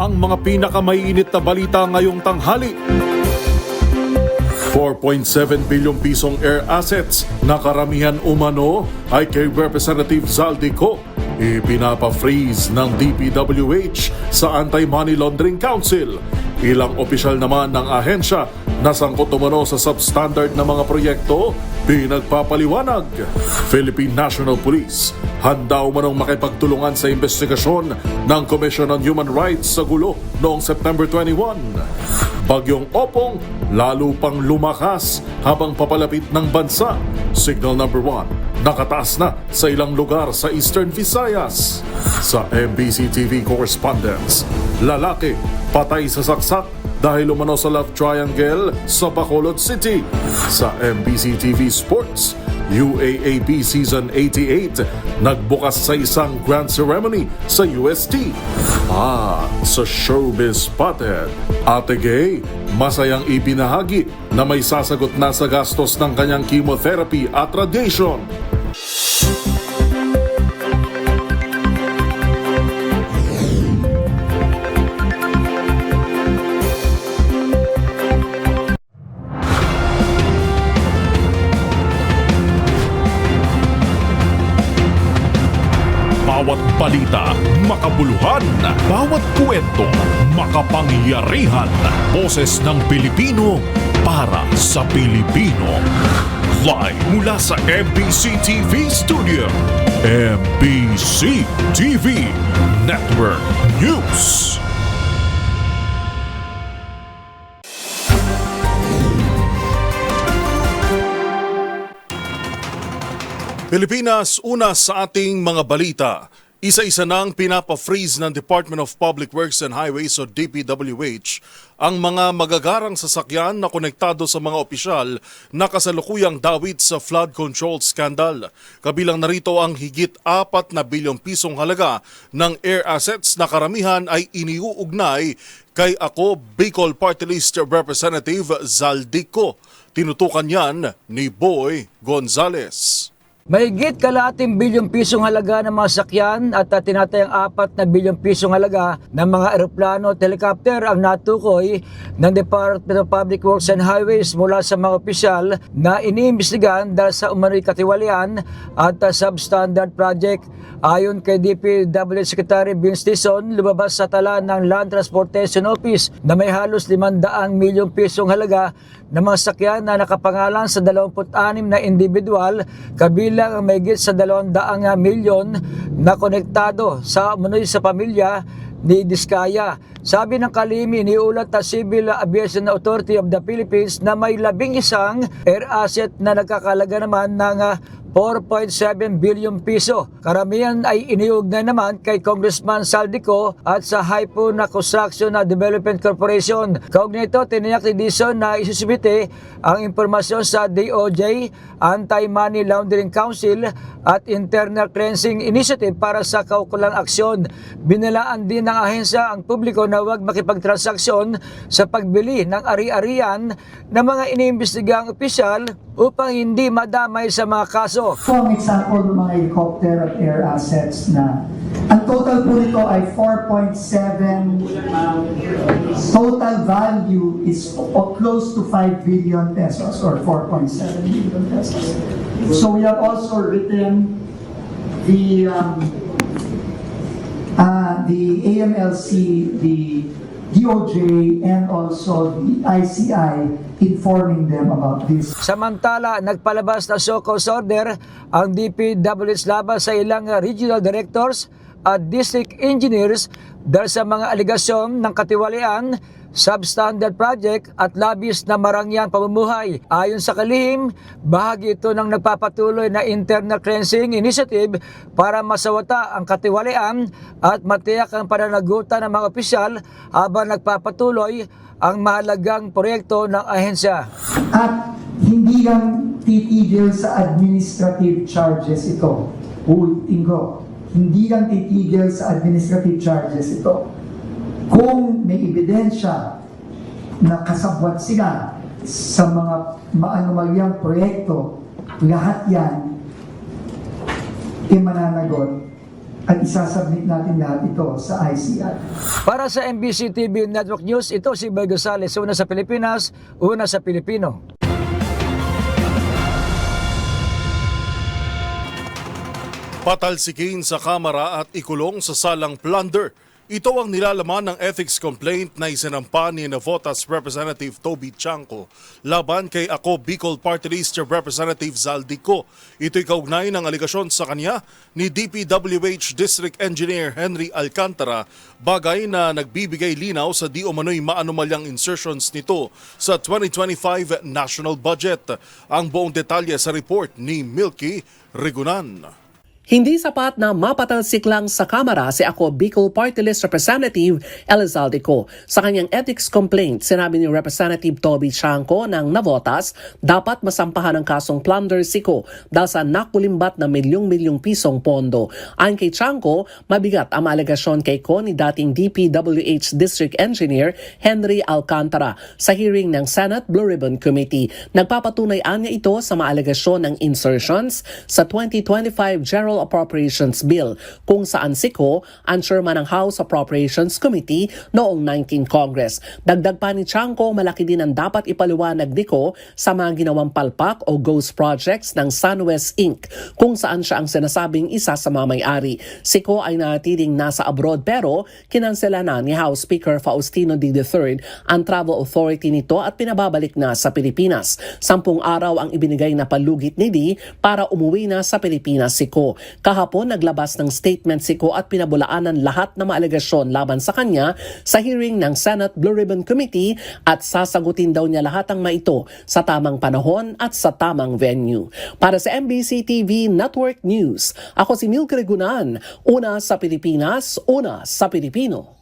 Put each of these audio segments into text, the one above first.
ang mga pinakamainit na balita ngayong tanghali. 4.7 bilyong pisong air assets na karamihan umano ay kay Representative Zaldico. Ipinapa-freeze ng DPWH sa Anti-Money Laundering Council. Ilang opisyal naman ng ahensya na sangkot umano sa substandard na mga proyekto, pinagpapaliwanag. Philippine National Police handa umanong makipagtulungan sa investigasyon ng Commission on Human Rights sa gulo noong September 21. Bagyong Opong lalo pang lumakas habang papalapit ng bansa. Signal number 1 nakataas na sa ilang lugar sa Eastern Visayas. Sa MBC TV correspondents, lalaki patay sa saksak dahil umano sa love triangle sa Bacolod City. Sa MBC TV Sports, UAAP Season 88 nagbukas sa isang grand ceremony sa UST. Sa Showbiz Spotted, Ate Gay masayang ibinahagi na may sasagot na sa gastos ng kanyang chemotherapy at radiation. Bawat balita, makabuluhan. Bawat kwento, makapangyarihan. Boses ng Pilipino para sa Pilipino. Live mula sa MBC TV Studio. MBC TV Network News. Pilipinas, una sa ating mga balita. Isa-isa nang pinapa-freeze ng Department of Public Works and Highways o DPWH ang mga magagarang sasakyan na konektado sa mga opisyal na kasalukuyang dawit sa flood control scandal. Kabilang narito ang higit 4 na bilyong pisong halaga ng air assets na karamihan ay iniuugnay kay Ako Bicol Party List Representative Zaldico. Tinutukan yan ni Boy Gonzales. Mahigit kalahating bilyong pisong halaga ng mga sakyan at tinatayang 4 na bilyong pisong halaga ng mga eroplano at helicopter ang natukoy ng Department of Public Works and Highways mula sa mga opisyal na iniimbestigahan dahil sa umano'y katiwalian at substandard project. Ayon kay DPWH Secretary Vince Dizon, lumabas sa tala ng Land Transportation Office na may halos 500 milyong pisong halaga ng mga sakyan na nakapangalan sa 26 na individual, kabilang ang mahigit sa 200 milyon na konektado sa umano'y sa pamilya ni Diskaya. Sabi ng kalihim, iniulat na Civil Aviation Authority of the Philippines na may 11 air asset na nagkakalaga naman ng 4.7 bilyong piso. Karamihan ay iniugnay naman kay Congressman Zaldico at sa Hypo na Construction na Development Corporation. Kaugnay ito, tiniyak ni Dizon na isusubite ang impormasyon sa DOJ, Anti-Money Laundering Council at Internal Cleansing Initiative para sa kaukulang aksyon. Binalaan din ng ahensya ang publiko na huwag makipagtransaksyon sa pagbili ng ari-arian ng mga iniimbestigang opisyal upang hindi madamay sa mga kaso. Ito ang example ng mga helicopter at air assets na ang total po nito ay 4.7, total value is close to 5 billion pesos or 4.7 billion pesos. So we have also written the AMLC, the DOJ, and also the ICI informing them about this. Samantala, nagpalabas na show-cause order ang DPWH laban sa ilang regional directors at district engineers dahil sa mga aligasyon ng katiwalian, substandard project at labis na marangyang pamumuhay. Ayon sa kalihim, bahagi ito ng nagpapatuloy na internal cleansing initiative para masawata ang katiwalian at matiyak ang pananagutan ng mga opisyal habang nagpapatuloy ang mahalagang proyekto ng ahensya. At hindi lang titigil sa administrative charges ito. Ulitin ko, hindi lang titigil sa administrative charges ito. Kung may ebidensya na kasabwat sila sa mga maanumalyang proyekto, lahat yan mananagot at isasubmit natin lahat ito sa ICI. Para sa MBC TV Network News, ito si Boy Gonzales, una sa Pilipinas, una sa Pilipino. Patalsikin sa Kamara at ikulong sa salang plunder. Ito ang nilalaman ng ethics complaint na isinampa ni Navotas Representative Toby Chanco laban kay Ako Bicol Party List Representative Zaldico. Ito'y kaugnay ng aligasyon sa kanya ni DPWH District Engineer Henry Alcantara, bagay na nagbibigay linaw sa di umano'y maanumalyang insertions nito sa 2025 national budget. Ang buong detalye sa report ni Milky Rigunan. Hindi sapat na mapatalsik lang sa Kamara si Ako Bicol Party List Representative Elizaldico. Sa kanyang ethics complaint, sinabi ni Representative Toby Chanco ng Navotas, dapat masampahan ng kasong plunder si Ko dahil sa nakulimbat na milyong-milyong pisong pondo. Ayon kay Chanco, mabigat ang alegasyon kay Ko ni dating DPWH District Engineer Henry Alcantara sa hearing ng Senate Blue Ribbon Committee. Nagpapatunay niya ito sa mga alegasyon ng insertions sa 2025 General Appropriations Bill kung saan si Ko ang chairman ng House Appropriations Committee noong 19 Congress. Dagdag pa ni Chanco, malaki din ang dapat ipaliwanag ni Ko sa mga ginawang palpak o ghost projects ng SunWest Inc. kung saan siya ang sinasabing isa sa mga may-ari. Si Ko ay natiling nasa abroad pero kinansela na ni House Speaker Faustino D. III ang travel authority nito at pinababalik na sa Pilipinas. 10 araw ang ibinigay na palugit ni D para umuwi na sa Pilipinas si Ko. Kahapon naglabas ng statement si Ko at pinabulaanan lahat ng mga alegasyon laban sa kanya sa hearing ng Senate Blue Ribbon Committee at sasagutin daw niya lahat ng maito sa tamang panahon at sa tamang venue. Para sa MBC TV Network News, ako si Milky Rigunan, una sa Pilipinas, una sa Pilipino.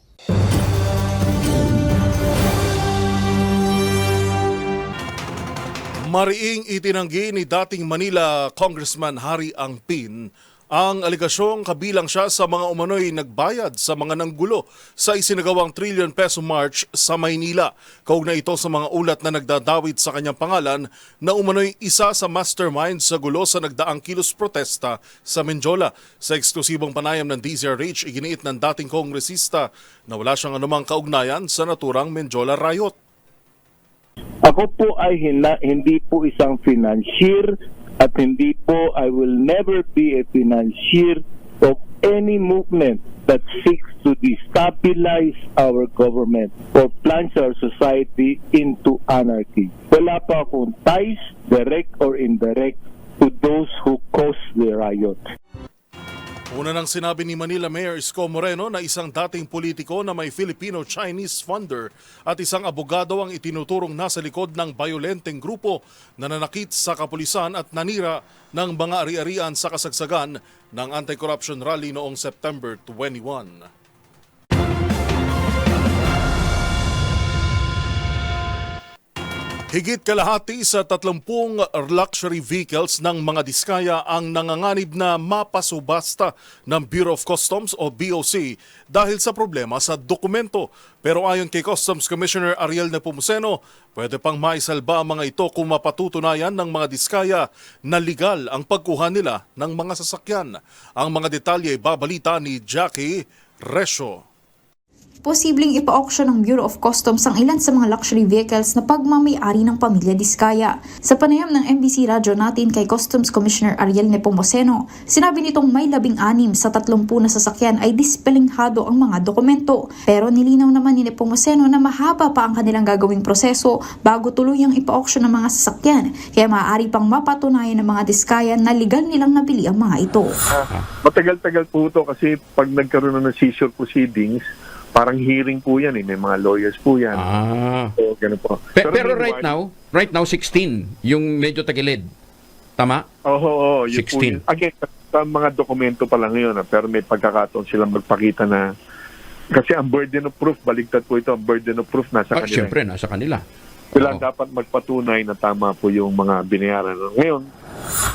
Mariing itinanggi ni dating Manila Congressman Harry Angpin ang aligasyong kabilang siya sa mga umano'y nagbayad sa mga nanggulo sa isinagawang trillion peso march sa Maynila. Kaugnay ito sa mga ulat na nagdadawit sa kanyang pangalan na umano'y isa sa mastermind sa gulo sa nagdaang kilos protesta sa Menjola. Sa eksklusibong panayam ng DZRH, iginiit ng dating kongresista na wala siyang anumang kaugnayan sa naturang Menjola riot. Ako po ay hindi po isang financier at hindi po, I will never be a financier of any movement that seeks to destabilize our government or plunge our society into anarchy. Wala pa akong ties, direct or indirect, to those who caused the riot. Una nang sinabi ni Manila Mayor Isko Moreno na isang dating politiko na may Filipino-Chinese funder at isang abogado ang itinuturong nasa likod ng bayolenteng grupo na nanakit sa kapulisan at nanira ng mga ari-arian sa kasagsagan ng anti-corruption rally noong September 21. Higit kalahati sa 30 luxury vehicles ng mga Diskaya ang nanganganib na mapasubasta ng Bureau of Customs o BOC dahil sa problema sa dokumento. Pero ayon kay Customs Commissioner Ariel Nepomuceno, pwede pang maisalba ang mga ito kung mapatutunayan ng mga Diskaya na legal ang pagkuha nila ng mga sasakyan. Ang mga detalye babalita ni Jackie Resho. Posibleng ipa-auction ng Bureau of Customs ang ilan sa mga luxury vehicles na pagmamay-ari ng pamilya Diskaya. Sa panayam ng MBC Radyo natin kay Customs Commissioner Ariel Nepomuceno, sinabi nitong may 16 sa 30 na sasakyan ay dispelinghado ang mga dokumento. Pero nilinaw naman ni Nepomuceno na mahaba pa ang kanilang gagawing proseso bago tuluyang ipa-auction ng mga sasakyan. Kaya maaari pang mapatunayan ng mga Diskaya na legal nilang nabili ang mga ito. Matagal-tagal po ito kasi pag nagkaroon na ng seizure proceedings, parang hearing po yan may mga lawyers po yan. So, ganun po. Pero right now 16 yung medyo tagilid. Tama? Oo, yun 16. po yun. Again, sa mga dokumento pa lang yun, pero may pagkakataon silang magpakita na kasi ang burden of proof, baligtad po ito, ang burden of proof nasa kanila. Siyempre, nasa kanila. Sila dapat magpatunay na tama po yung mga binayaran. Ngayon,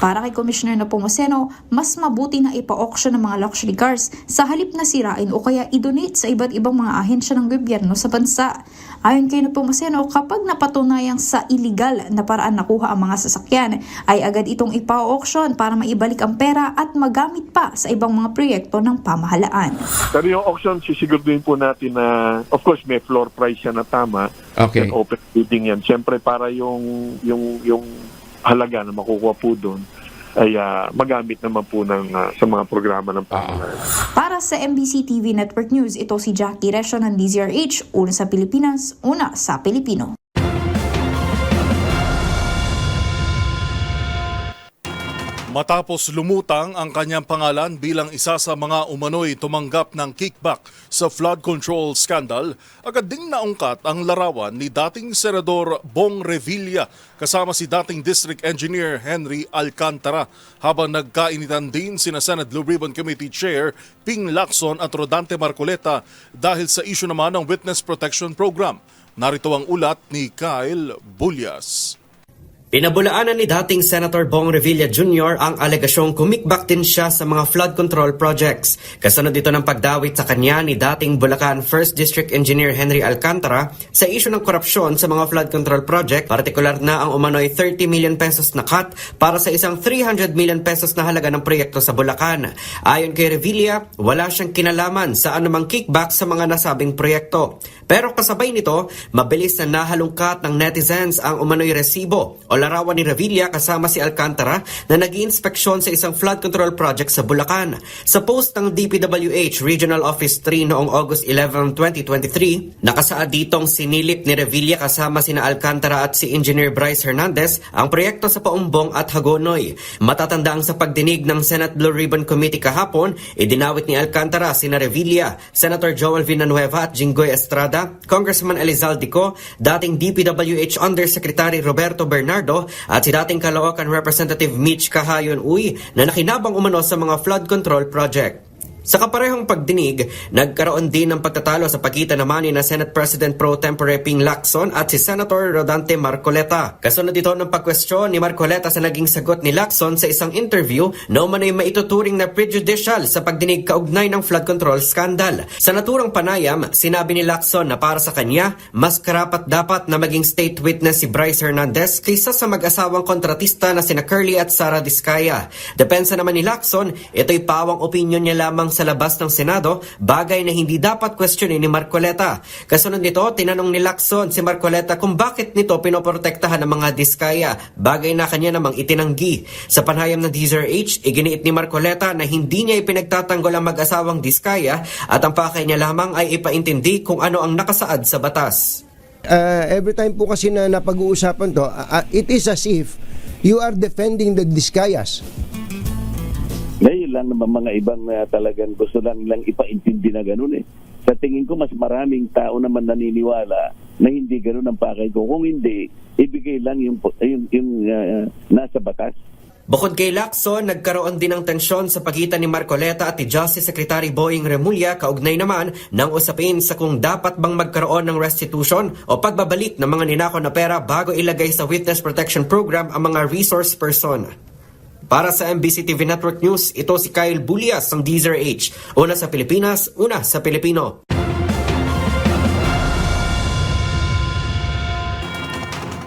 Para kay Commissioner Nepomuceno, mas mabuti na ipa-auction ng mga luxury cars sa halip na sirain o kaya i-donate sa iba't ibang mga ahensya ng gobyerno sa bansa. Ayon kay Nepomuceno, kapag napatunayang sa illegal na paraan nakuha ang mga sasakyan, ay agad itong ipa-auction para maibalik ang pera at magamit pa sa ibang mga proyekto ng pamahalaan. Pero yung auction, sisiguraduhin po natin na, of course, may floor price yan na tama. Okay. And open bidding yan. Siyempre, para yung halaga na makukuha po doon ay magamit naman po sa mga programa ng pamahalaan. Para sa MBC TV Network News, ito si Jackie Resio ng DZRH, una sa Pilipinas, una sa Pilipino. Matapos lumutang ang kanyang pangalan bilang isa sa mga umano'y tumanggap ng kickback sa flood control scandal, agad ding naungkat ang larawan ni dating Senador Bong Revilla kasama si dating District Engineer Henry Alcantara habang nagkainitan din sina Senate Blue Ribbon Committee Chair Ping Lacson at Rodante Marcoleta dahil sa issue naman ng Witness Protection Program. Narito ang ulat ni Kyle Bulyas. Pinabulaanan ni dating Senator Bong Revilla Jr. ang alegasyong kumikbak din siya sa mga flood control projects. Kasunod dito ng pagdawit sa kanya ni dating Bulacan 1st District Engineer Henry Alcantara sa isyu ng korupsyon sa mga flood control project, partikular na ang umano'y 30 million pesos na cut para sa isang 300 million pesos na halaga ng proyekto sa Bulacan. Ayon kay Revilla, wala siyang kinalaman sa anumang kickback sa mga nasabing proyekto. Pero kasabay nito, mabilis na nahalungkat ng netizens ang umano'y resibo o larawan ni Revilla kasama si Alcantara na nag-iinspeksyon sa isang flood control project sa Bulacan. Sa post ng DPWH Regional Office 3 noong August 11, 2023, nakasaad ditong sinilip ni Revilla kasama sina Alcantara at si Engineer Bryce Hernandez ang proyekto sa Paumbong at Hagonoy. Matatandang sa pagdinig ng Senate Blue Ribbon Committee kahapon, idinawit ni Alcantara sina Revilla, Senator Joel Villanueva at Jinggoy Estrada, Congressman Elizalde Co, dating DPWH Undersecretary Roberto Bernardo at si dating Caloocan Representative Mitch Kahayon Uy na nakinabang umano sa mga flood control project. Sa kaparehong pagdinig, nagkaroon din ng pagtatalo sa pagitan naman ni na Senate President Pro Tempore Ping Lacson at si Senator Rodante Marcoleta. Kasunod ito ng pagkwestiyon ni Marcoleta sa naging sagot ni Lacson sa isang interview na umano'y maituturing na prejudicial sa pagdinig kaugnay ng flood control scandal. Sa naturang panayam, sinabi ni Lacson na para sa kanya, mas karapat dapat na maging state witness si Bryce Hernandez kaysa sa mag-asawang kontratista na sina Curly at Sara Diskaya. Depensa naman ni Lacson, ito'y pawang opinion niya lamang sa labas ng Senado, bagay na hindi dapat questionin ni Marcoleta. Kasunod nito, tinanong ni Lacson si Marcoleta kung bakit nito pinoprotektahan ng mga Diskaya, bagay na kanya namang itinanggi. Sa panayam ng DZRH, iginiit ni Marcoleta na hindi niya ipinagtatanggol ang mag-asawang Diskaya at ang pakay niya lamang ay ipaintindi kung ano ang nakasaad sa batas. Every time po kasi na napag-uusapan to, it is as if you are defending the Diskayas. Ngayon lang naman mga ibang talagang gusto lang ipaintindi na gano'n eh. Sa tingin ko mas maraming tao naman naniniwala na hindi gano'n ang pakay ko. Kung hindi, ibigay lang yung nasa batas. Bukod kay Lacson, nagkaroon din ng tensyon sa pagitan ni Marcoleta at ni Justice Secretary Boying Remulla kaugnay naman ng usapin sa kung dapat bang magkaroon ng restitution o pagbabalik ng mga ninakaw na pera bago ilagay sa Witness Protection Program ang mga resource person. Para sa MBC TV Network News, ito si Kyle Bulyas ng DZRH. Una sa Pilipinas, una sa Pilipino.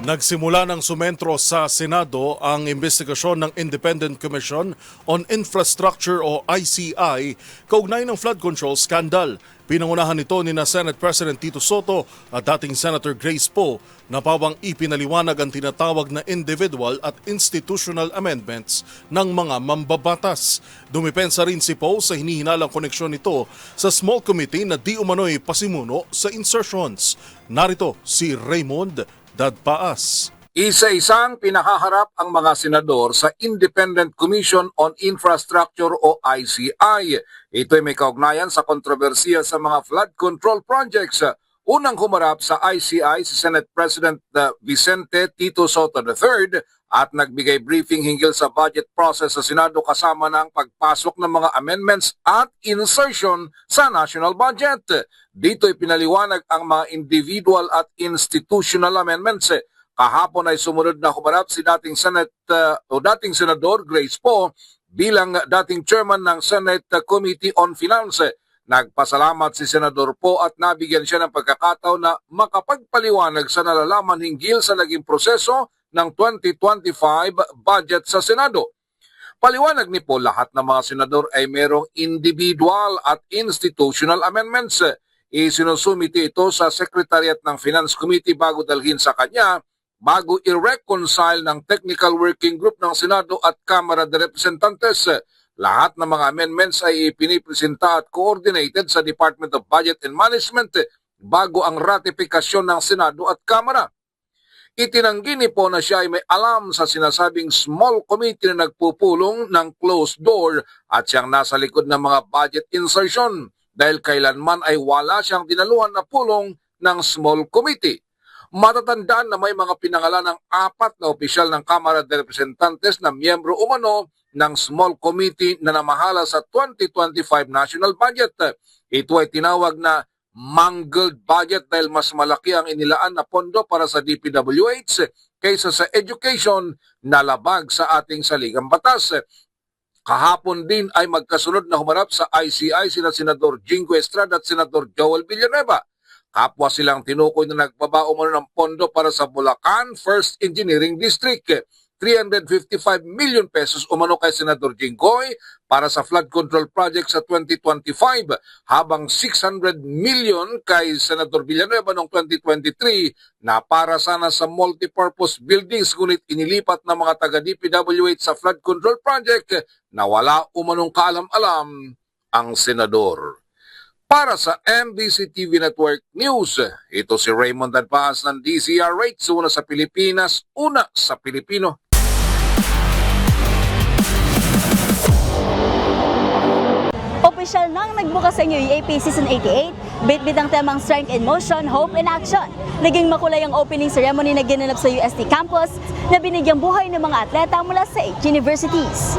Nagsimula ng sumentro sa Senado ang investigasyon ng Independent Commission on Infrastructure o ICI kaugnay ng flood control scandal. Pinangunahan nito ni na Senate President Tito Soto at dating Senator Grace Poe na pawang ipinaliwanag ang tinatawag na individual at institutional amendments ng mga mambabatas. Dumipensa rin si Poe sa hinihinalang koneksyon nito sa small committee na di umano'y pasimuno sa insertions. Narito si Raymond Dadpaas. Isa-isang pinakaharap ang mga senador sa Independent Commission on Infrastructure o ICI. Ito'y may kaugnayan sa kontrobersiya sa mga flood control projects. Unang humarap sa ICI si Senate President Vicente Tito Soto III at nagbigay briefing hinggil sa budget process sa Senado kasama ng pagpasok ng mga amendments at insertion sa national budget. Dito ipinaliwanag ang mga individual at institutional amendments Kahapon ay sumunod na humarap si dating Senador Grace Poe bilang dating chairman ng Senate Committee on Finance. Nagpasalamat si Senador Poe at nabigyan siya ng pagkakataon na makapagpaliwanag sa nalalaman hinggil sa naging proseso ng 2025 budget sa Senado. Paliwanag ni Poe, lahat ng mga senador ay merong individual at institutional amendments. Isinusumite ito sa Secretariat ng Finance Committee bago dalhin sa kanya, bago i-reconcile ng Technical Working Group ng Senado at Kamara de Representantes. Lahat ng mga amendments ay ipinipresenta at coordinated sa Department of Budget and Management bago ang ratifikasyon ng Senado at Kamara. Itinanggi ni Poe na siya ay may alam sa sinasabing small committee na nagpupulong ng closed door at siyang nasa likod ng mga budget insertion dahil kailanman ay wala siyang dinaluhan na pulong ng small committee. Matatandaan na may mga pinangalan ng 4 na opisyal ng Kamara de Representantes na miyembro umano ng small committee na namahala sa 2025 national budget. Ito ay tinawag na mangled budget dahil mas malaki ang inilaan na pondo para sa DPWH kaysa sa education na labag sa ating saligang batas. Kahapon din ay magkasunod na humarap sa ICI sina Senador Jingo Estrada at Senador Joel Villanueva. Kapwa silang tinukoy na nagbaba umano ng pondo para sa Bulacan First Engineering District. 355 million pesos umano kay Senador Jinggoy para sa flood control project sa 2025, habang 600 million kay Senador Villanueva noong 2023 na para sana sa multipurpose buildings, ngunit inilipat ng mga taga-DPWH sa flood control project na wala umanong kaalam-alam ang senador. Para sa MBC TV Network News, ito si Raymond Advaz ng DZRH, una sa Pilipinas, una sa Pilipino. Opisyal nang nagbukas ang UAP Season 88, bit-bit ang temang Strength in Motion, Hope in Action. Naging makulay ang opening ceremony na ginanap sa UST campus na binigyang buhay ng mga atleta mula sa 8 universities.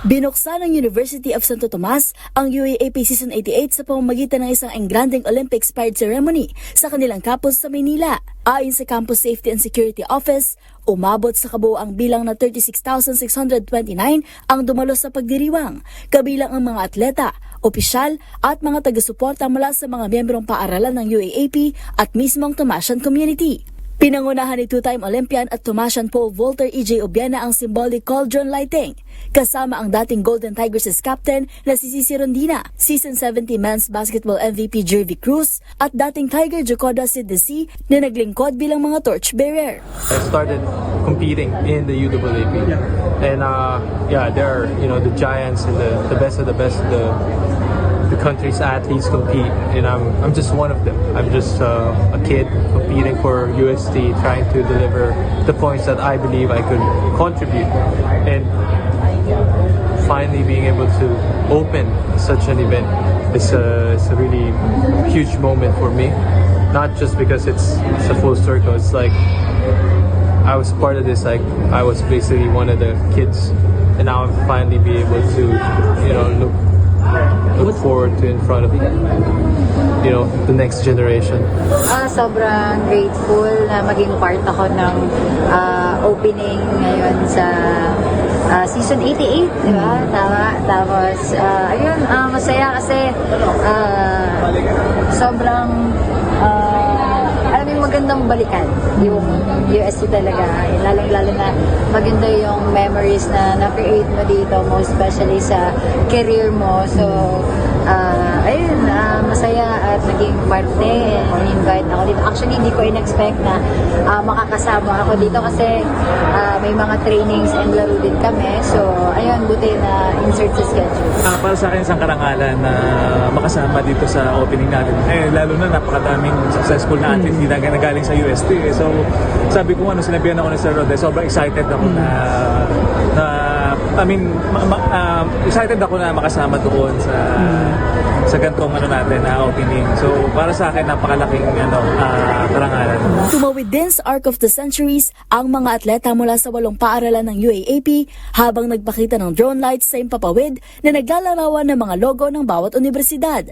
Binuksan ng University of Santo Tomas ang UAAP Season 88 sa pamamagitan ng isang engrandeng Olympic-inspired ceremony sa kanilang campus sa Maynila. Ayon sa Campus Safety and Security Office, umabot sa kabuoang bilang na 36,629 ang dumalo sa pagdiriwang, kabilang ang mga atleta, opisyal at mga taga-suporta mula sa mga miyembrong paaralan ng UAAP at mismong Tomasian community. Pinangunahan ni two-time Olympian at Tomasian pole vaulter EJ Obiena ang symbolic cauldron lighting, kasama ang dating Golden Tigers' captain na si Cici Rondina, Season 70 Men's Basketball MVP Jervy Cruz at dating Tiger Jocoda Sid Desi na naglingkod bilang mga torchbearer. I started competing in the UAAP, and there are the giants and the best of the best. The country's athletes compete, and I'm just one of them. I'm just a kid competing for UST, trying to deliver the points that I believe I could contribute. And finally being able to open such an event is a really huge moment for me. Not just because it's a full circle. It's like I was part of this. Like I was basically one of the kids, and now I'm finally be able to look forward to in front of the next generation. Sobrang grateful na maging part ako ng opening ngayon sa Season 88, di ba? Tama. Tapos, masaya kasi sobrang magandang balikan yung UST talaga. Lalong-lalo na maganda yung memories na na-create mo dito, most especially sa career mo. So, masaya at naging parte and invite ako dito. Actually, hindi ko in-expect na makakasama ako dito kasi may mga trainings and laro din kami. So, buti na insert sa schedule. Para sa akin, isang karangalan na makasama dito sa opening natin. Lalo na napakadaming successful na athlete na galing sa UST. So, sabi ko sinabihan ako ni Sir Rod, sobrang excited ako excited ako na makasama doon sa gantong natin na opening. So, para sa akin, napakalaking karangalan. Tumawid din sa Arc of the Centuries ang mga atleta mula sa 8 paaralan ng UAAP habang nagpakita ng drone lights sa impapawid na naglalarawan ng mga logo ng bawat universidad.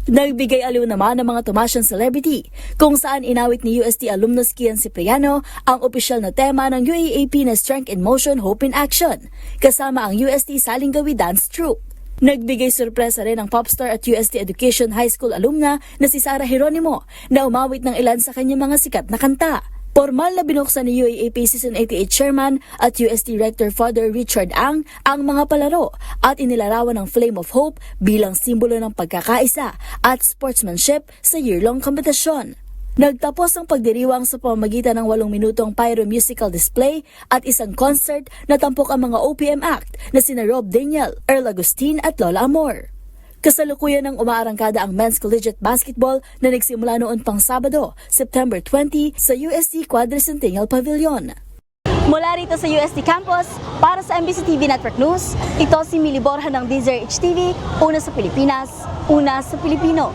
Nagbigay aliw naman ng mga Tomasian celebrity kung saan inawit ni UST alumnus Kian Cipriano ang opisyal na tema ng UAAP na Strength in Motion, Hope in Action, kasama ang UST Salingawi Dance Troupe. Nagbigay sorpresa rin ang popstar at UST Education High School alumna na si Sarah Geronimo na umawit ng ilan sa kanyang mga sikat na kanta. Formal na binuksan ni UAAP Season 88 Chairman at UST Rector Father Richard ang mga palaro at inilarawan ng Flame of Hope bilang simbolo ng pagkakaisa at sportsmanship sa year-long kompetisyon. Nagtapos ang pagdiriwang sa pamamagitan ng 8 minutong pyro musical display at isang concert na tampok ang mga OPM act na sina Rob Daniel, Earl Agustin at Lola Amor. Kasalukuyan ng umaarangkada ang Men's Collegiate Basketball na nagsimula noon pang Sabado, September 20 sa UST Quadricentennial Pavilion. Mula rito sa UST Campus, para sa MBC TV Network News, ito si Mili Borja ng DZRH TV, una sa Pilipinas, una sa Pilipino.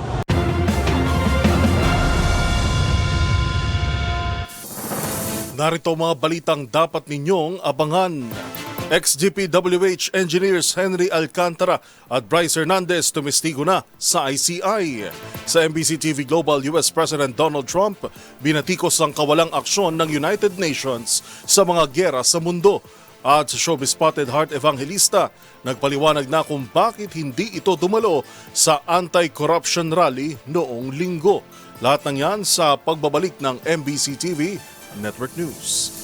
Narito mga balitang dapat ninyong abangan. Ex-DPWH Engineers Henry Alcantara at Bryce Hernandez tumestigo na sa ICI. Sa MBC TV Global, US President Donald Trump binatikos ang kawalang aksyon ng United Nations sa mga gyera sa mundo. At sa showbiz spotted Heart Evangelista, nagpaliwanag na kung bakit hindi ito dumalo sa anti-corruption rally noong linggo. Lahat ng yan sa pagbabalik ng MBC TV Network News.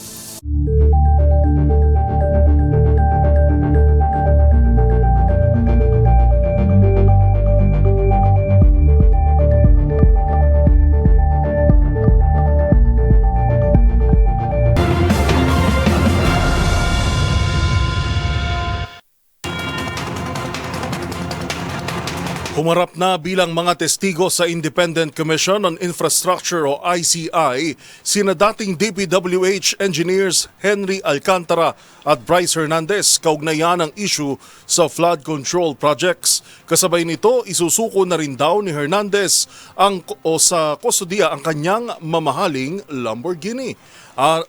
Humarap na bilang mga testigo sa Independent Commission on Infrastructure o ICI sina dating DPWH Engineers Henry Alcantara at Bryce Hernandez kaugnayan ng issue sa flood control projects. Kasabay nito, isusuko na rin daw ni Hernandez sa kustodiya ang kanyang mamahaling Lamborghini.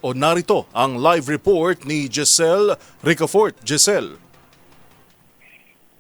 Narito ang live report ni Giselle Ricafort. Giselle.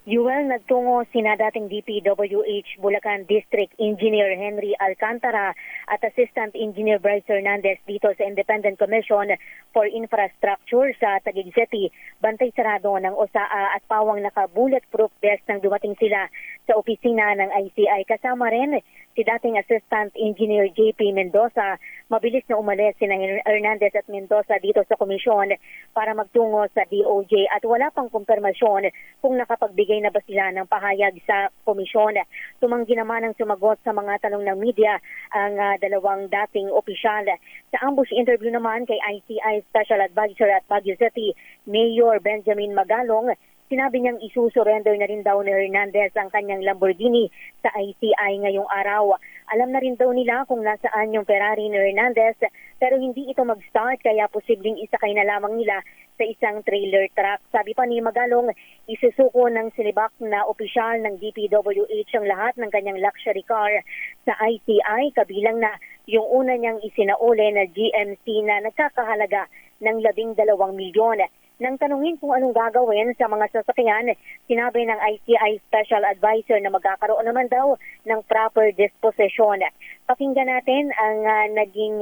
Yuel, nagtungo sina dating DPWH Bulacan District Engineer Henry Alcantara at Assistant Engineer Bryce Hernandez dito sa Independent Commission for Infrastructure sa Taguig City. Bantay sarado ng OSAA at pawang naka-bulletproof vest nang dumating sila sa opisina ng ICI. Kasama rin si dating Assistant Engineer JP Mendoza. Mabilis na umalis sina Hernandez at Mendoza dito sa komisyon para magtungo sa DOJ at wala pang kumpirmasyon kung nakapagbigay na ba sila ng pahayag sa komisyon. Tumanggi naman ang sumagot sa mga tanong ng media ang dalawang dating opisyal. Sa ambush interview naman kay ICI Special Advisor at Baguio City, Mayor Benjamin Magalong, sinabi niyang isusurrender na rin daw ni Hernandez ang kanyang Lamborghini sa ICI ngayong araw. Alam na rin daw nila kung nasaan yung Ferrari ni Hernandez pero hindi ito mag-start kaya posibleng isakay na lamang nila sa isang trailer truck. Sabi pa ni Magalong, isusuko ng sinibak na opisyal ng DPWH ang lahat ng kanyang luxury car sa ICI, kabilang na yung una niyang isinauli na GMC na nagkakahalaga ng 12 milyon. Nang tanungin kung anong gagawin sa mga sasakyan, sinabi ng ICI Special Advisor na magkakaroon naman daw ng proper disposition. Pakinggan natin ang naging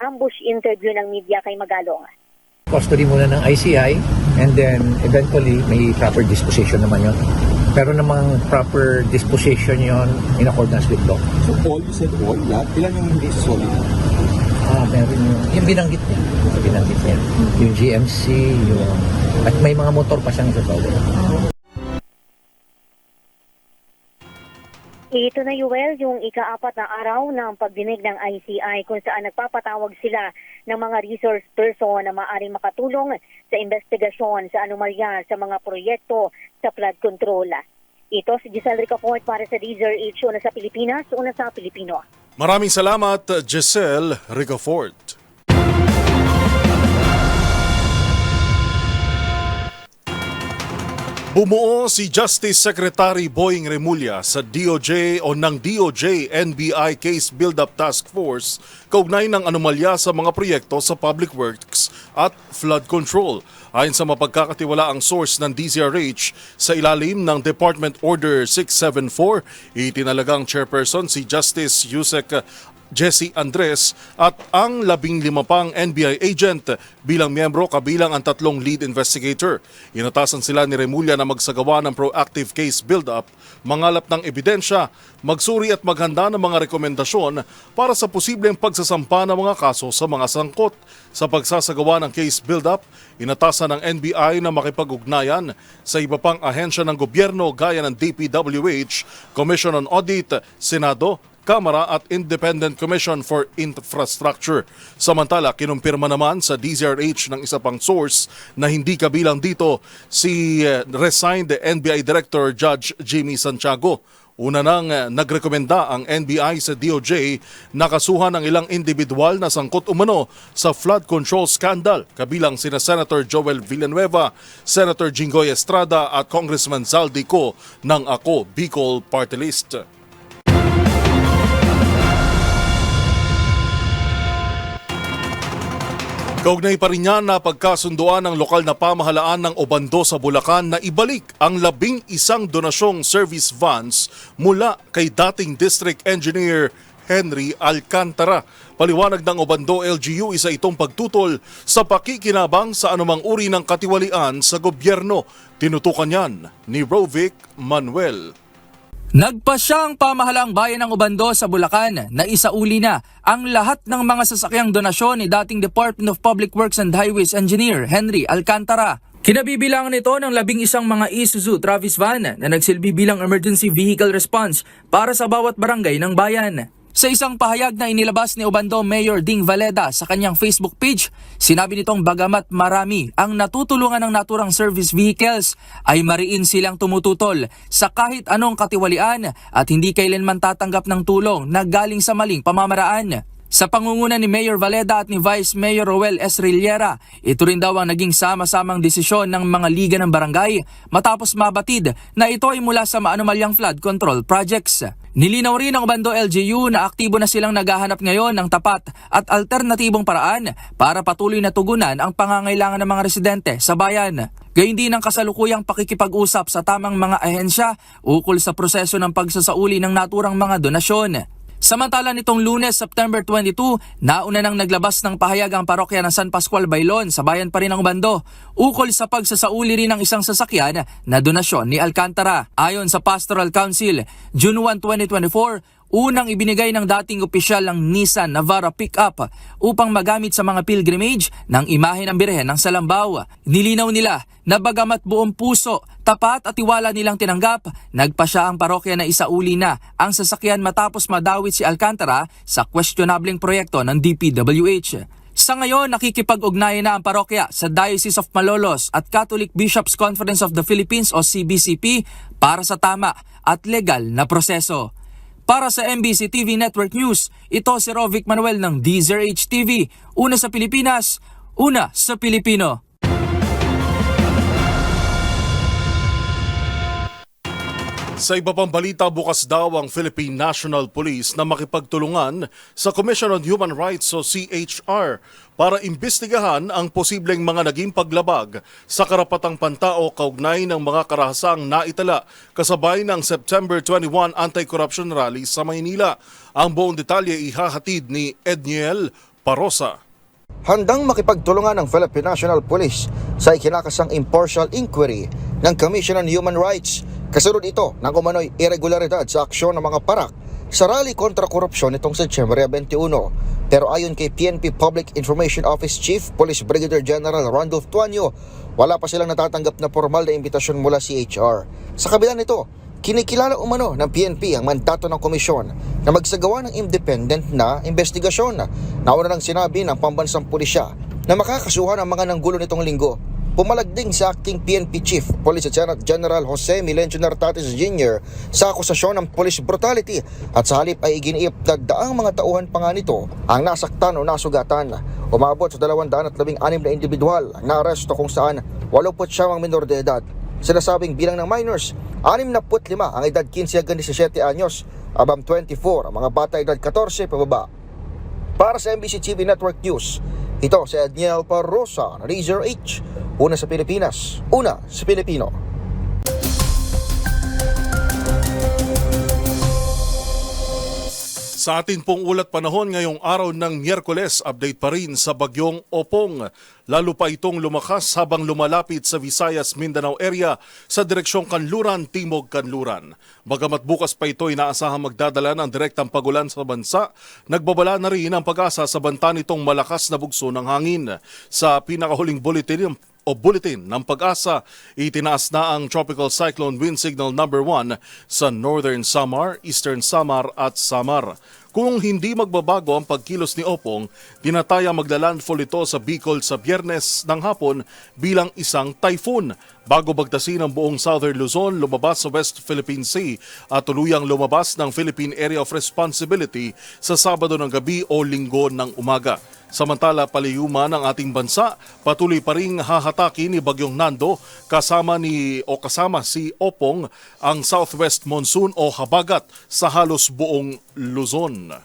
ambush interview ng media kay Magalong. Custody muna ng ICI and then eventually may proper disposition naman yon. Pero namang proper disposition yon in accordance with law. So all you said all, lahat? Ilan yung hindi solid? Meron yung binanggit niya. Yung GMC, at may mga motor pa siyang isasolid. Ito na, Yuel, yung ika-4 na araw ng pagdinig ng ICI kung saan nagpapatawag sila ng mga resource person na maaaring makatulong sa investigasyon sa anomalya sa mga proyekto sa flood control. Ito si Giselle Ricafort para sa DZRH, una sa Pilipinas, una sa Pilipino. Maraming salamat, Giselle Ricafort. Bumuo si Justice Secretary Boying Remulla sa DOJ o ng DOJ NBI Case Build-up Task Force kaugnay ng anomalya sa mga proyekto sa public works at flood control. Ayon sa mapagkakatiwalaang source ng DZRH, sa ilalim ng Department Order 674, itinalagang chairperson si Justice Yusek Jesse Andres at ang 15 pang NBI agent bilang miyembro kabilang ang 3 lead investigator. Inatasan sila ni Remulla na magsagawa ng proactive case build-up, mangalap ng ebidensya, magsuri at maghanda ng mga rekomendasyon para sa posibleng pagsasampa ng mga kaso sa mga sangkot. Sa pagsasagawa ng case build-up, inatasan ng NBI na makipag-ugnayan sa iba pang ahensya ng gobyerno gaya ng DPWH, Commission on Audit, Senado, Kamara at Independent Commission for Infrastructure. Samantala, kinumpirma naman sa DZRH ng isa pang source na hindi kabilang dito si resigned NBI Director Judge Jimmy Santiago. Una nang nagrekomenda ang NBI sa DOJ na kasuhan ng ilang individual na sangkot umano sa flood control scandal, kabilang sina Senator Joel Villanueva, Senator Jinggoy Estrada at Congressman Zaldico ng Ako Bicol Party List. Kaugnay pa rin niya na pagkasunduan ng lokal na pamahalaan ng Obando sa Bulacan na ibalik ang 11 donasyong service vans mula kay dating District Engineer Henry Alcantara. Paliwanag ng Obando LGU, isa itong pagtutol sa pakikinabang sa anumang uri ng katiwalian sa gobyerno. Tinutukan yan ni Rovic Manuel. Nagpasya ang pamahalaang bayan ng Obando sa Bulacan na isauli na ang lahat ng mga sasakyang donasyon ni dating Department of Public Works and Highways Engineer Henry Alcantara. Kinabibilangan nito ng 11 mga Isuzu Travis van na nagsilbi bilang emergency vehicle response para sa bawat barangay ng bayan. Sa isang pahayag na inilabas ni Obando Mayor Ding Valeda sa kanyang Facebook page, sinabi nitong bagamat marami ang natutulungan ng naturang service vehicles, ay mariin silang tumututol sa kahit anong katiwalian at hindi kailanman tatanggap ng tulong na galing sa maling pamamaraan. Sa pangunguna ni Mayor Valeda at ni Vice Mayor Roel Esrillera, ito rin daw ang naging sama-samang desisyon ng mga liga ng barangay matapos mabatid na ito ay mula sa maanumalyang flood control projects. Nilinaw rin ng Obando LGU na aktibo na silang naghahanap ngayon ng tapat at alternatibong paraan para patuloy na tugunan ang pangangailangan ng mga residente sa bayan. Gayun din ang kasalukuyang pakikipag-usap sa tamang mga ahensya ukol sa proseso ng pagsasauli ng naturang mga donasyon. Samantala nitong Lunes, September 22, nauna nang naglabas ng pahayag ang parokya ng San Pascual Bailon sa bayan pa rin ng Obando ukol sa pagsasauli rin ng isang sasakyan na donasyon ni Alcantara. Ayon sa Pastoral Council, June 1, 2024, unang ibinigay ng dating opisyal ng Nissan Navara pickup upang magamit sa mga pilgrimage ng imahe ng Birhen ng Salambao. Nilinaw nila na bagamat buong puso, tapat at tiwala nilang tinanggap, nagpasya ang parokya na isauli na ang sasakyan matapos madawit si Alcantara sa questionableng proyekto ng DPWH. Sa ngayon, nakikipag-ugnayan na ang parokya sa Diocese of Malolos at Catholic Bishops Conference of the Philippines o CBCP para sa tama at legal na proseso. Para sa MBC TV Network News, ito si Rovic Manuel ng DZRH TV. Una sa Pilipinas, una sa Pilipino. Sa iba pang balita, bukas daw ang Philippine National Police na makipagtulungan sa Commission on Human Rights o CHR para imbestigahan ang posibleng mga naging paglabag sa karapatang pantao kaugnay ng mga karahasang naitala kasabay ng September 21 anti-corruption rally sa Maynila. Ang buong detalye ihahatid ni Edniel Parosa. Handang makipagtulungan ng Philippine National Police sa ikinakasang impartial inquiry ng Commission on Human Rights. Kasunod ito ng umano'y irregularidad sa aksyon ng mga parak sa rally kontra korupsyon nitong September 21. Pero ayon kay PNP Public Information Office Chief Police Brigadier General Randolph Tuanyo, wala pa silang natatanggap na formal na imbitasyon mula CHR. Sa kabila nito, kinikilala umano ng PNP ang mandato ng komisyon na magsagawa ng independent na investigasyon. Nauna nang sinabi ng pambansang pulisya na makakasuhan ang mga nanggulo nitong linggo. Pumalagding sa acting PNP Chief Police Lieutenant General Jose Milencio Nartates Jr. sa akusasyon ng police brutality at sa halip ay iginiip na daang mga tauhan pa nga nito ang nasaktan o nasugatan. Umabot sa 216 na individual na aresto kung saan 89 ang minor de edad. Sinasabing bilang ng minors, 65 ang edad 15 hanggang 17 anyos, abam 24 ang mga bata edad 14 pababa. Para sa MBC TV Network News, ito si Edniel Parrosa, Razor H. Una sa Pilipinas, una sa Pilipino. Sa atin pong ulat panahon ngayong araw ng Miyerkules, update pa rin sa bagyong Opong. Lalo pa itong lumakas habang lumalapit sa Visayas, Mindanao area sa direksyong Kanluran, Timog Kanluran. Bagamat bukas pa ito inaasahang magdadala ng direktang pagulan sa bansa, nagbabala na rin ang pag-asa sa banta nitong malakas na bugso ng hangin. Sa pinakahuling bulletin ng pag-asa, itinaas na ang Tropical Cyclone Wind Signal number 1 sa Northern Samar, Eastern Samar at Samar. Kung hindi magbabago ang pagkilos ni Opong, tinataya maglalandfall ito sa Bicol sa Biyernes ng hapon bilang isang typhoon. Bago bagtasin ang buong Southern Luzon, lumabas sa West Philippine Sea at tuluyang lumabas ng Philippine Area of Responsibility sa Sabado ng gabi o Linggo ng umaga. Samantala, paliyuma ng ating bansa, patuloy pa ring hahataki ni Bagyong Nando kasama si Opong ang Southwest Monsoon o habagat sa halos buong Luzon.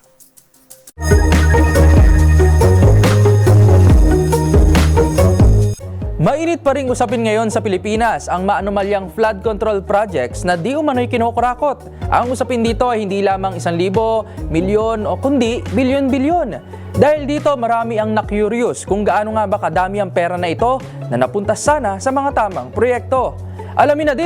Mainit pa ring usapin ngayon sa Pilipinas ang maanumalyang flood control projects na di umano'y kinukurakot. Ang usapin dito ay hindi lamang 1,000, milyon o kundi bilyon-bilyon. Dahil dito marami ang na-curious kung gaano nga ba kadami ang pera na ito na napunta sana sa mga tamang proyekto. Alamin na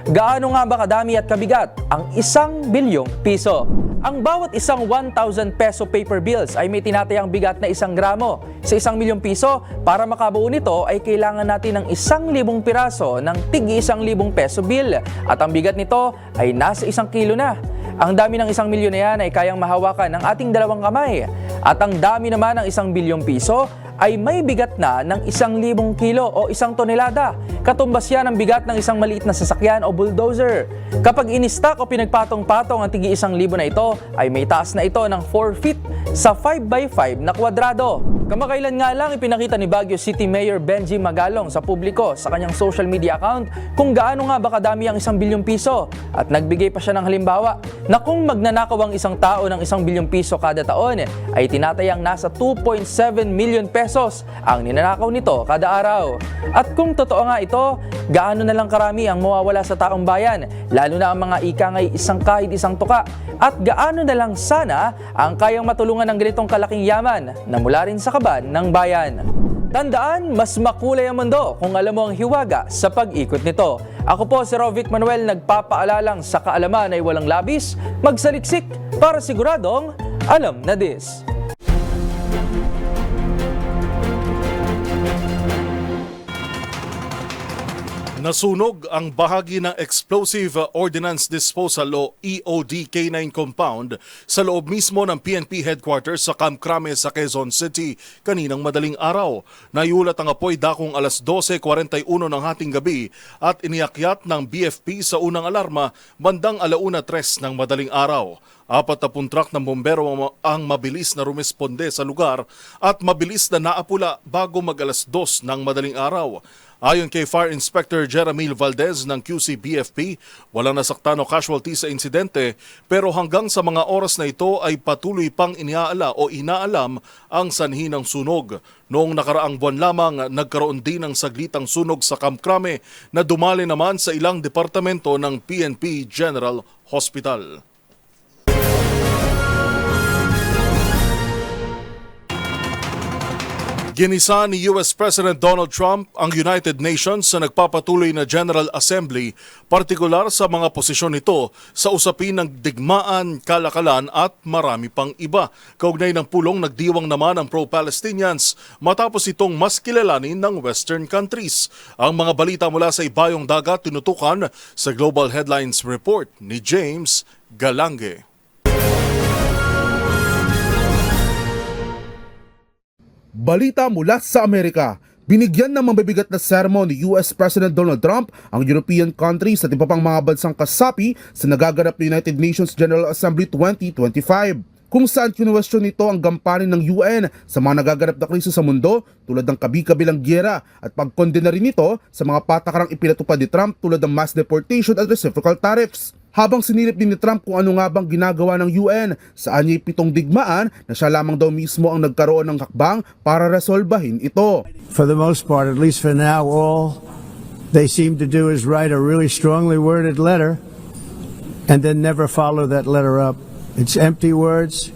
gaano nga ba kadami at kabigat ang 1 bilyong piso. Ang bawat isang 1,000 peso paper bills ay may tinatayang bigat na 1 gramo. Sa 1 milyong piso, para makabuo nito ay kailangan natin ng 1,000 piraso ng tig 1,000 peso bill. At ang bigat nito ay nasa 1 kilo na. Ang dami ng 1 milyon na yan ay kayang mahawakan ng ating 2 kamay. At ang dami naman ng 1 bilyong piso ay may bigat na ng 1,000 kilo o 1 tonelada. Katumbas yan ang bigat ng isang maliit na sasakyan o bulldozer. Kapag in-stack o pinagpatong-patong ang tigi 1,000 na ito, ay may taas na ito ng 4 feet sa 5x5 na kwadrado. Kamakailan nga lang ipinakita ni Baguio City Mayor Benji Magalong sa publiko sa kanyang social media account kung gaano nga ba kadami ang 1 bilyong piso. At nagbigay pa siya ng halimbawa na kung magnanakaw ang isang tao ng 1 bilyong piso kada taon, ay tinatayang nasa 2.7 million pesos ang ninanakaw nito kada araw. At kung totoo nga ito, gaano na lang karami ang mawawala sa taong bayan, lalo na ang mga ikangay isang kahit isang tuka. At gaano na lang sana ang kayang matulungan ng ganitong kalaking yaman na mula rin sa kaban ng bayan. Tandaan, mas makulay ang mundo kung alam mo ang hiwaga sa pag-ikot nito. Ako po si Rovic Manuel, nagpapaalalang sa kaalaman ay walang labis, magsaliksik para siguradong alam na this. Nasunog ang bahagi ng Explosive Ordnance Disposal o EOD K9 compound sa loob mismo ng PNP headquarters sa Camp Crame sa Quezon City kaninang madaling araw. Naiulat ang apoy dakong alas 12:41 ng hating gabi at iniakyat ng BFP sa unang alarma bandang 1:03 ng madaling araw. 40 truck ng bombero ang mabilis na rumesponde sa lugar at mabilis na naapula bago mag-alas 2 ng madaling araw. Ayon kay Fire Inspector Jeramil Valdez ng QC-BFP, walang nasaktan o casualty sa insidente pero hanggang sa mga oras na ito ay patuloy pang inaalam ang sanhi ng sunog. Noong nakaraang buwan lamang, nagkaroon din ng saglitang sunog sa Camp Crame na dumali naman sa ilang departamento ng PNP General Hospital. Ginisa ni US President Donald Trump ang United Nations sa nagpapatuloy na General Assembly, partikular sa mga posisyon nito sa usapin ng digmaan, kalakalan at marami pang iba. Kaugnay ng pulong, nagdiwang naman ang pro-Palestinians matapos itong mas kilalanin ng Western countries. Ang mga balita mula sa ibayong dagat tinutukan sa Global Headlines Report ni James Galange. Balita mula sa Amerika. Binigyan ng mabibigat na sermon ni US President Donald Trump ang European countries at iba pang mga bansang kasapi sa nagaganap na United Nations General Assembly 2025. Kung saan kinuwestiyon nito ang gampanin ng UN sa mga nagaganap na krisis sa mundo tulad ng kabi-kabilang gyera at pagkondena rin nito sa mga patakarang ipinatupad ni Trump tulad ng mass deportation at reciprocal tariffs. Habang sinilip din ni Trump kung ano nga bang ginagawa ng UN sa anyay 7 digmaan na siya lamang daw mismo ang nagkaroon ng hakbang para resolbahin ito. For the most part, at least for now, all they seem to do is write a really strongly worded letter and then never follow that letter up. It's empty words,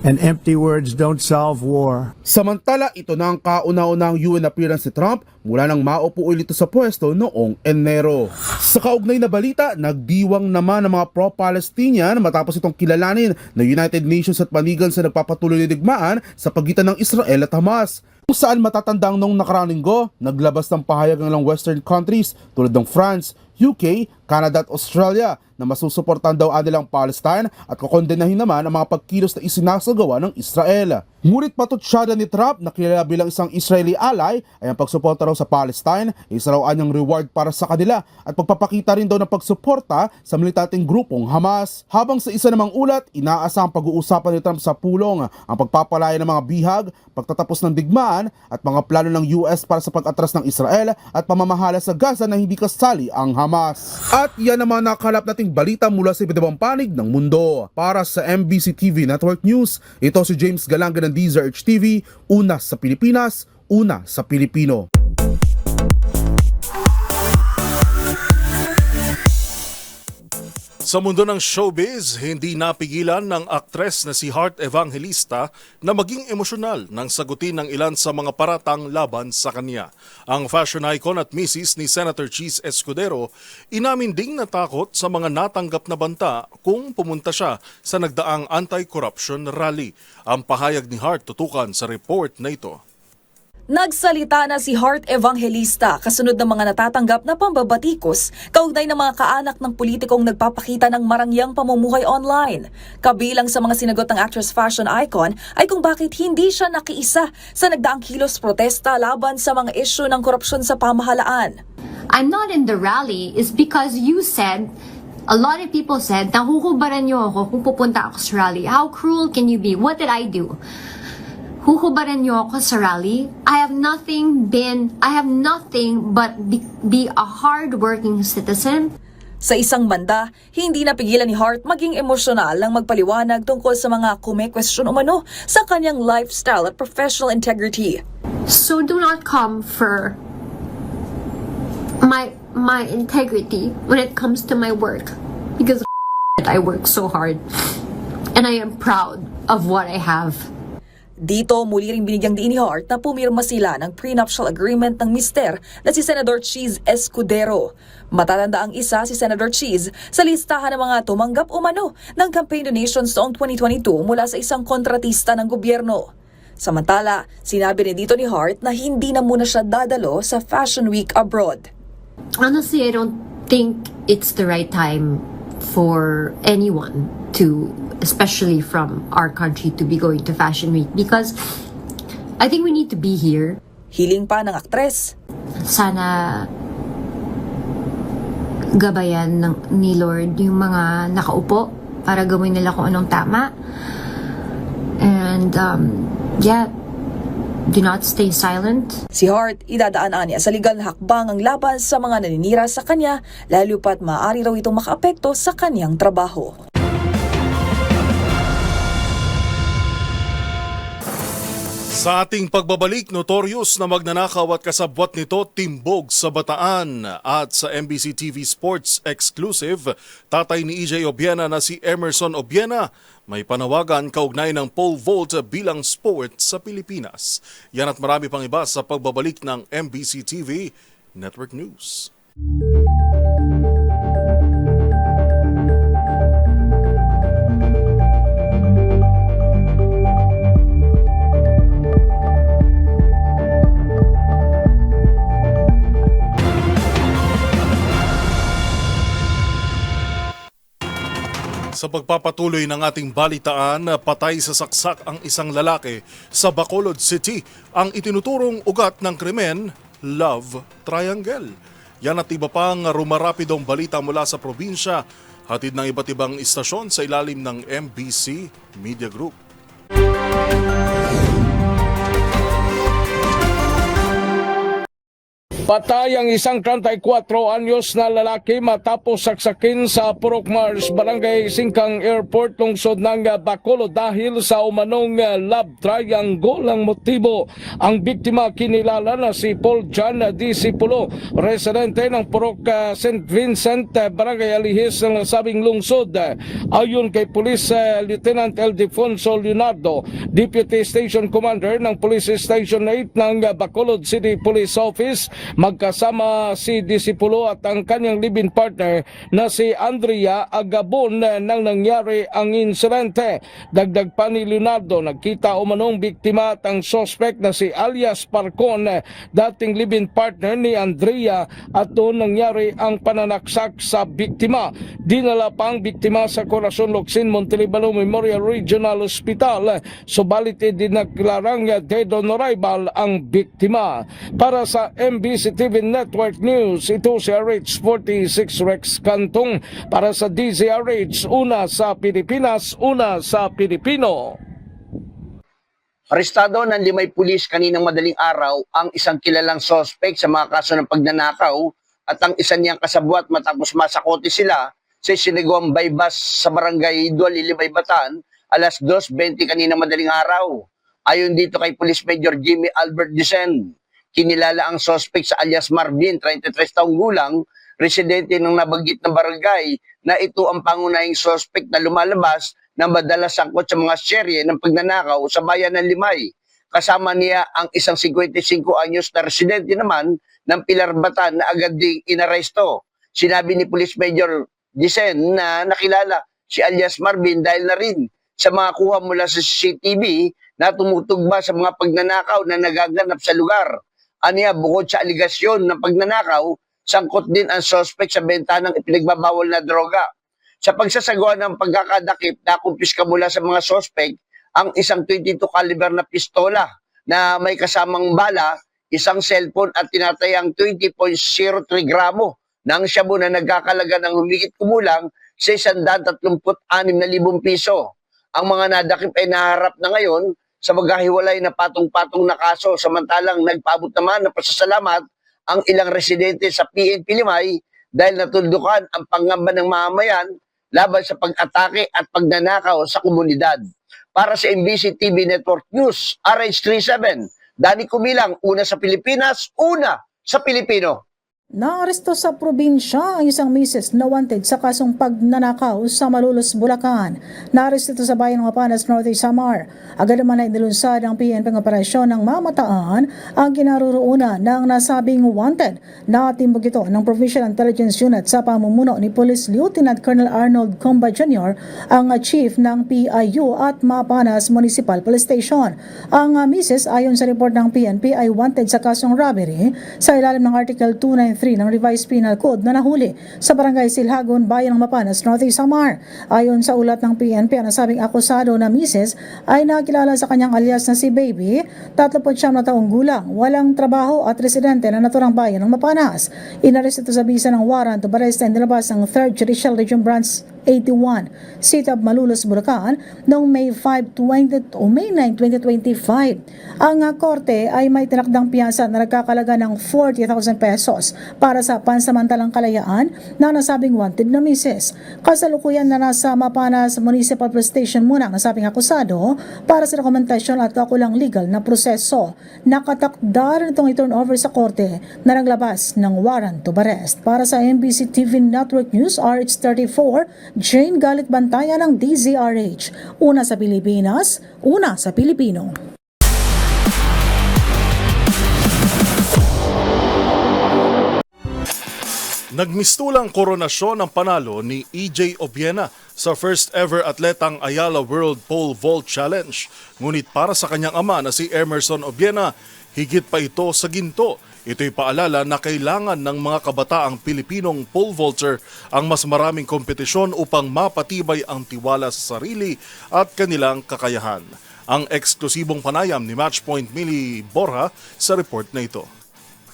and empty words don't solve war. Samantala, ito na ang kauna-unahang UN appearance ni Trump mula nang maupo ulit sa pwesto noong Enero. Sa kaugnay na balita, nagdiwang naman ng mga pro-Palestinian matapos itong kilalanin ng United Nations at panigan sa nagpapatuloy na digmaan sa pagitan ng Israel at Hamas. Kung saan matatandang nung nakaraang linggo, naglabas ng pahayag ng ilang Western countries tulad ng France, UK, Canada at Australia na masusuportan daw anilang Palestine at kukondenahin naman ang mga pagkilos na isinasagawa ng Israel. Ngunit patutsyada ni Trump na kilala bilang isang Israeli ally ay ang pagsuporta raw sa Palestine ay isa raw anyang reward para sa kanila at pagpapakita rin daw ng pagsuporta sa militanteng grupong Hamas. Habang sa isa namang ulat, inaasahang pag-uusapan ni Trump sa pulong ang pagpapalaya ng mga bihag, pagtatapos ng digmaan at mga plano ng US para sa pag-atras ng Israel at pamamahala sa Gaza na hindi kasali ang Hamas. At yan naman nakalap nating balita mula sa iba't ibang panig ng mundo. Para sa MBC TV Network News, ito si James Galanga ng DZRH TV, una sa Pilipinas, una sa Pilipino. Sa mundo ng showbiz, hindi napigilan ng aktres na si Heart Evangelista na maging emosyonal nang sagutin ng ilan sa mga paratang laban sa kanya. Ang fashion icon at misis ni Senator Cheese Escudero inamin ding natakot sa mga natanggap na banta kung pumunta siya sa nagdaang anti-corruption rally. Ang pahayag ni Heart tutukan sa report na ito. Nagsalita na si Heart Evangelista kasunod ng mga natatanggap na pambabatikos kaugnay ng mga kaanak ng politikong nagpapakita ng marangyang pamumuhay online. Kabilang sa mga sinagot ng actress fashion icon ay kung bakit hindi siya nakiisa sa nagdaang kilos protesta laban sa mga isyu ng korupsyon sa pamahalaan. I'm not in the rally is because you said, a lot of people said, nahuhubaran niyo ako kung pupunta ako sa rally. How cruel can you be? What did I do? Huhubaran niyo ako sa rally. I have nothing but be a hard-working citizen. Sa isang banda, hindi napigilan ni Heart maging emosyonal nang magpaliwanag tungkol sa mga kume-question umano sa kanyang lifestyle at professional integrity. So do not come for my integrity when it comes to my work, because I work so hard and I am proud of what I have. Dito muli ring binigyang diin ni Heart na pumirma sila ng prenuptial agreement ng mister na si Senator Cheese Escudero. Matatanda ang isa si Senator Cheese sa listahan ng mga tumanggap umano ng campaign donations noong 2022 mula sa isang kontratista ng gobyerno. Samantala, sinabi rin dito ni Heart na hindi na muna siya dadalo sa Fashion Week abroad. Honestly, I don't think it's the right time for anyone to, especially from our country, to be going to Fashion Week because I think we need to be here. Hiling pa ng aktres. Sana gabayan ni Lord yung mga nakaupo para gawin nila kung anong tama. And do not stay silent. Si Heart, idadaanan niya sa legal na hakbang ang laban sa mga naninira sa kanya, lalo pat maaari raw itong makaapekto sa kanyang trabaho. Sa ating pagbabalik, notorious na magnanakaw at kasabwat nito timbog sa Bataan. At sa MBC TV Sports Exclusive, tatay ni EJ Obiena na si Emerson Obiena may panawagan kaugnay ng pole vault bilang sport sa Pilipinas. Yan at marami pang iba sa pagbabalik ng MBC TV Network News. Sa pagpapatuloy ng ating balitaan, patay sa saksak ang isang lalaki sa Bacolod City. Ang itinuturong ugat ng krimen, love triangle. Yan at iba pang rumarapidong balita mula sa probinsya, hatid ng iba't ibang istasyon sa ilalim ng MBC Media Group. Patay ang isang 34 anyos na lalaki matapos saksakin sa Purok Mars, Barangay Singkang Airport, lungsod ng Bacolod dahil sa umanong love triangle. Ang motibo, ang biktima kinilala na si Paul John Disipulo, residente ng Purok St. Vincent, Barangay Alihis ng sabing lungsod. Ayon kay Police Lieutenant Ildefonso Leonardo, Deputy Station Commander ng Police Station 8 ng Bacolod City Police Office, magkasama si Disipulo at ang kanyang live-in partner na si Andrea Agabon nang nangyari ang insidente. Dagdag pa ni Leonardo, nagkita umanong biktima at ang suspect na si alias Parcon, dating live-in partner ni Andrea, at doon nangyari ang pananaksak sa biktima. Dinala pa ang biktima sa Corazon Locsin Montelibano Memorial Regional Hospital, subalit dinaklarang dead on arrival ang biktima. Para sa MBC TV Network News, ito si RH46 Rex Cantong para sa DZRH, una sa Pilipinas, una sa Pilipino. Arestado ng 5 pulis kaninang madaling araw ang isang kilalang suspect sa mga kaso ng pagnanakaw at ang isa niyang kasabwat matapos masakote sila sa Sinigawang Baybas sa Barangay Dualili, Bataan, alas 2:20 kaninang madaling araw. Ayon dito kay Police Major Jimmy Albert Dicen, kinilala ang suspect sa alias Marvin, 33 taong gulang, residente ng nabanggit na barangay, na ito ang pangunahing suspect na lumalabas na madalas sangkot sa mga serye ng pagnanakaw sa bayan ng Limay. Kasama niya ang isang 55 anyos na residente naman ng Pilar, Bataan na agad ding inaresto. Sinabi ni Police Major Dicen na nakilala si alias Marvin dahil na rin sa mga kuha mula sa CCTV na tumutugma sa mga pagnanakaw na nagaganap sa lugar. Aniya, bukod sa aligasyon ng pagnanakaw, sangkot din ang suspect sa benta ng ipinagbabawal na droga. Sa pagsasagawa ng pagkakadakip, nakumpiska mula sa mga suspect ang isang 22 caliber na pistola na may kasamang bala, isang cellphone at tinatayang 20.03 gramo ng shabu na nagkakalaga ng humigit kumulang sa 136,000 piso. Ang mga nadakip ay naharap na ngayon sa maghahiwalay na patong-patong na kaso, samantalang nagpaabot naman ng pasasalamat ang ilang residente sa PNP Limay dahil natuldukan ang pangamba ng mamamayan laban sa pag-atake at pagnanakaw sa komunidad. Para sa MBC TV Network News, RH37, Danny Kumilang, una sa Pilipinas, una sa Pilipino. Naaresto sa probinsya ang isang misis na wanted sa kasong pagnanakaw sa Malolos, Bulacan. Naaresto ito sa bayan ng Mapanas, Norte Samar. Agad naman ay nilunsad ang PNP ng operasyon ng mamataan ang kinaroroonan ng nasabing wanted. Natimbog ito ng Provincial Intelligence Unit sa pamumuno ni Police Lieutenant Colonel Arnold Comba Jr., ang chief ng PIU at Mapanas Municipal Police Station. Ang misis, ayon sa report ng PNP, ay wanted sa kasong robbery sa ilalim ng Article 293 ng Revised Penal Code na nahuli sa Barangay Silhagon, Bayan ng Mapanas, Norte Samar. Ayon sa ulat ng PNP, ang nasabing akusado na misis ay nakilala sa kanyang alias na si Baby, 39 na taong gulang, walang trabaho at residente na naturang bayan ng Mapanas. Inaresto sa bisa ng warrant to arrest and nilabas ng 3rd Judicial Region Branch 81, Sitab, Malolos, Bulacan noong May 5, 20 o May 9, 2025. Ang korte ay may tinakdang piyansa na nagkakalaga ng 40,000 pesos para sa pansamantalang kalayaan na nasabing wanted na misis. Kasalukuyan na nasa Mapanas Municipal Police Station muna ang nasabing akusado para sa dokumentasyon at kakulang legal na proseso. Nakatakda rin itong i-turn over sa korte na naglabas ng warrant to arrest. Para sa MBC TV Network News, RH34, Jane Galit Bantayan ng DZRH. Una sa Pilipinas, una sa Pilipino. Nagmistulang koronasyon ang panalo ni EJ Obiena sa first ever atletang Ayala World Pole Vault Challenge. Ngunit para sa kanyang ama na si Emerson Obiena, higit pa ito sa ginto. Ito'y paalala na kailangan ng mga kabataang Pilipinong pole vaulter ang mas maraming kompetisyon upang mapatibay ang tiwala sa sarili at kanilang kakayahan. Ang eksklusibong panayam ni Matchpoint Millie Borja sa report na ito.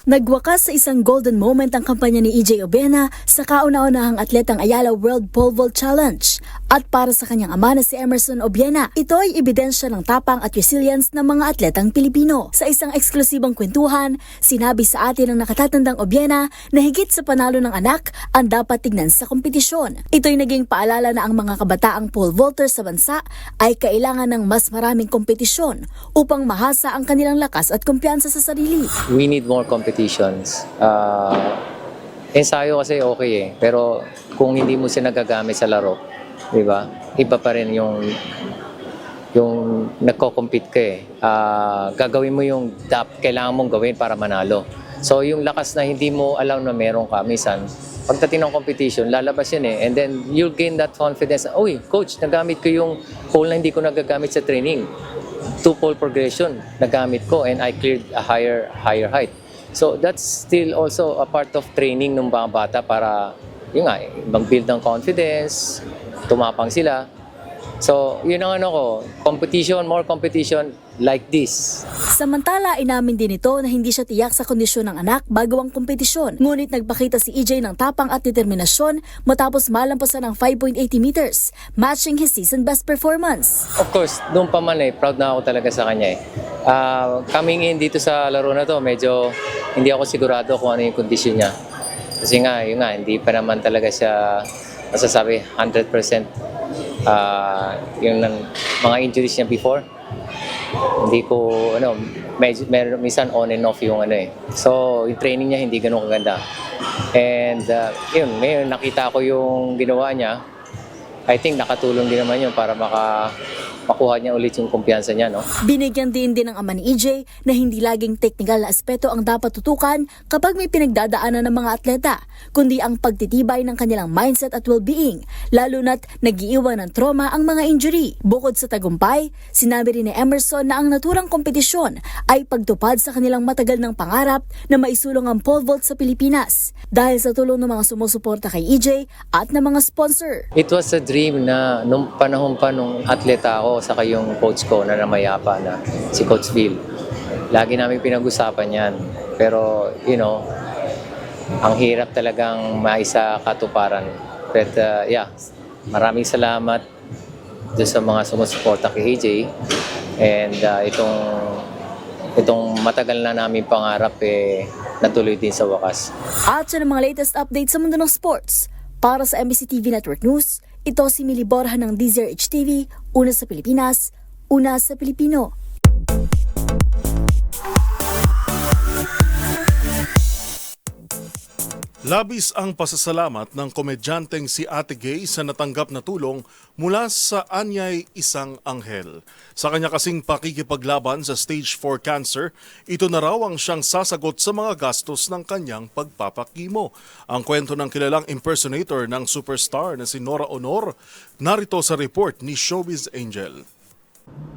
Nagwakas sa isang golden moment ang kampanya ni EJ Obena sa kauna-unahang atletang Ayala World Pole Vault Challenge. At para sa kanyang ama na si Emerson Obiena, ito ay ebidensya ng tapang at resilience ng mga atletang Pilipino. Sa isang eksklusibong kwentuhan, sinabi sa atin ng nakatatandang Obiena na higit sa panalo ng anak ang dapat tignan sa kompetisyon. Ito'y naging paalala na ang mga kabataang pole vaulters sa bansa ay kailangan ng mas maraming kompetisyon upang mahasa ang kanilang lakas at kumpiyansa sa sarili. We need more competitions. Ensayo kasi okay eh, pero kung hindi mo siya nagagamit sa laro, di ba? Iba pa rin yung nagko-compete ka eh. Gagawin mo yung kailangan mong gawin para manalo. So yung lakas na hindi mo alam na meron ka, minsan, pagdating ng competition, lalabas yun eh. And then you'll gain that confidence. Uy, coach, nagamit ko yung pole na hindi ko nagagamit sa training. 2-pole progression, nagamit ko and I cleared a higher height. So that's still also a part of training ng mga bata para yun nga, mag-build ng confidence, tumapang sila. So, yun ang competition, more competition like this. Samantala, inamin din ito na hindi siya tiyak sa kondisyon ng anak bago ang kompetisyon. Ngunit nagpakita si EJ ng tapang at determinasyon matapos malampasan ng 5.80 meters, matching his season best performance. Of course, doon pa man proud na ako talaga sa kanya coming in dito sa laro na to, medyo hindi ako sigurado kung ano yung kondisyon niya. Kasi nga, yun nga, hindi pa naman talaga siya masasabi 100%. Yung mga injuries niya before, hindi ko minsan on and off yung So yung training niya hindi ganoon kaganda. And yun, ngayon nakita ko yung ginawa niya. I think nakatulong din naman yun para makuha niya ulit yung kumpiyansa niya, no? Binigyan din ng ama ni EJ na hindi laging technical na aspeto ang dapat tutukan kapag may pinagdadaanan ng mga atleta, kundi ang pagtitibay ng kanilang mindset at well-being, lalo na't nag-iiwan ng trauma ang mga injury. Bukod sa tagumpay, sinabi rin ni Emerson na ang naturang kompetisyon ay pagtupad sa kanilang matagal ng pangarap na maisulong ang pole vault sa Pilipinas dahil sa tulong ng mga sumusuporta kay EJ at ng mga sponsor. It was a dream na nung panahon pa nung atleta ako, saka yung coach ko na namayapa na si Coach Phil. Lagi namin pinag-usapan yan. Pero, ang hirap talagang maisa katuparan. But maraming salamat doon sa mga sumusuporta kay AJ. And itong matagal na namin pangarap natuloy din sa wakas. At sa mga latest updates sa mundo ng sports, para sa MBC TV Network News, ito si Millie Borja ng DZRH TV, una sa Pilipinas, una sa Pilipino. Labis ang pasasalamat ng komedyanteng si Ate Gay sa natanggap na tulong mula sa Anyay Isang Anghel. Sa kanya kasing pakikipaglaban sa stage 4 cancer, ito na raw ang siyang sasagot sa mga gastos ng kanyang pagpapakimo. Ang kwento ng kilalang impersonator ng superstar na si Nora Honor, narito sa report ni Showbiz Angel.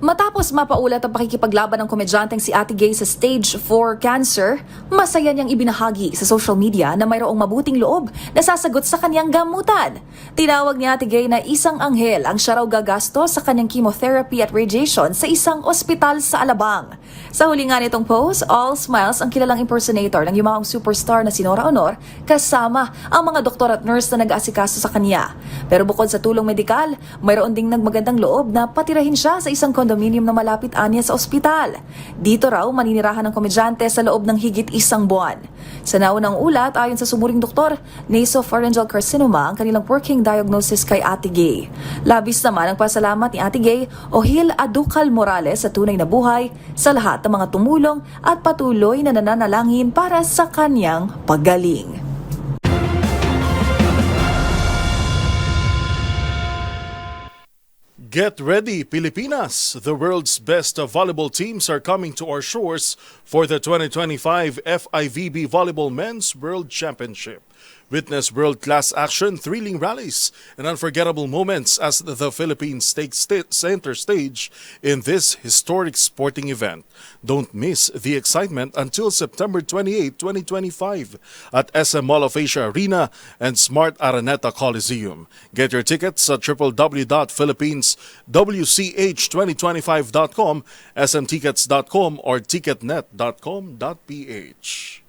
Matapos mapaulat ang pakikipaglaban ng komedyanteng si Ate Gay sa stage 4 cancer, masaya niyang ibinahagi sa social media na mayroong mabuting loob na sasagot sa kanyang gamutan. Tinawag ni Ate Gay na isang anghel ang siya raw gagasto sa kanyang chemotherapy at radiation sa isang ospital sa Alabang. Sa huli nga nitong post, all smiles ang kilalang impersonator ng yumaong superstar na si Nora Honor kasama ang mga doktor at nurse na nag-aasikaso sa kanya. Pero bukod sa tulong medikal, mayroon ding nagmagandang loob na patirahin siya sa isang condominium na malapit anya sa ospital. Dito raw maninirahan ng komedyante sa loob ng higit 1 buwan. Sa naunang ulat, ayon sa sumuring doktor, nasopharyngeal carcinoma ang kanilang working diagnosis kay Ate Gay. Labis naman ang pasalamat ni Ate Gay o Hil Aducal Morales sa tunay na buhay sa lahat ng mga tumulong at patuloy na nananalangin para sa kanyang paggaling. Get ready, Pilipinas! The world's best volleyball teams are coming to our shores for the 2025 FIVB Volleyball Men's World Championship. Witness world-class action, thrilling rallies, and unforgettable moments as the Philippines takes center stage in this historic sporting event. Don't miss the excitement until September 28, 2025 at SM Mall of Asia Arena and Smart Araneta Coliseum. Get your tickets at www.philippineswch2025.com, smtickets.com or ticketnet.com.ph.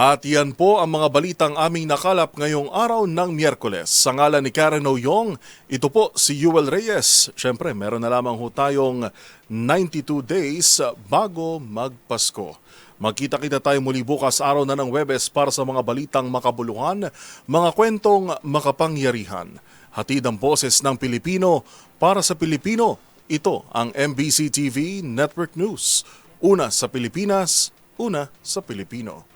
At yan po ang mga balitang aming nakalap ngayong araw ng Miyerkules. Sa ngalan ni Karen Oyong, ito po si Yuel Reyes. Siyempre, meron na lamang ho tayong 92 days bago magpasko. Magkita-kita tayo muli bukas araw na ng Huwebes para sa mga balitang makabuluhan, mga kwentong makapangyarihan. Hatid ang boses ng Pilipino para sa Pilipino. Ito ang MBC TV Network News. Una sa Pilipinas, una sa Pilipino.